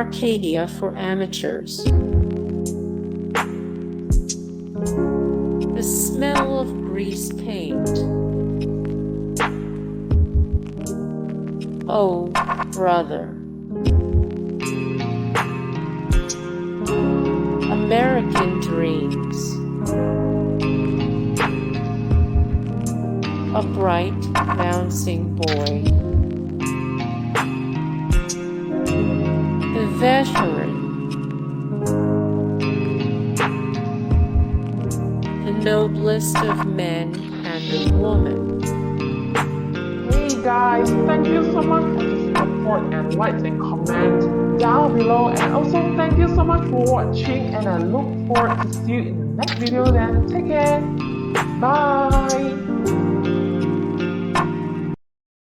Arcadia for Amateurs. The smell of grease paint. Oh, brother. American dreams. A bright, bouncing boy. The veteran. The noblest of men and of women. Hey guys, thank you so much for the support and likes and comments down below, and also thank you so much for watching, and I look forward to see you in the next video. Then take care, bye.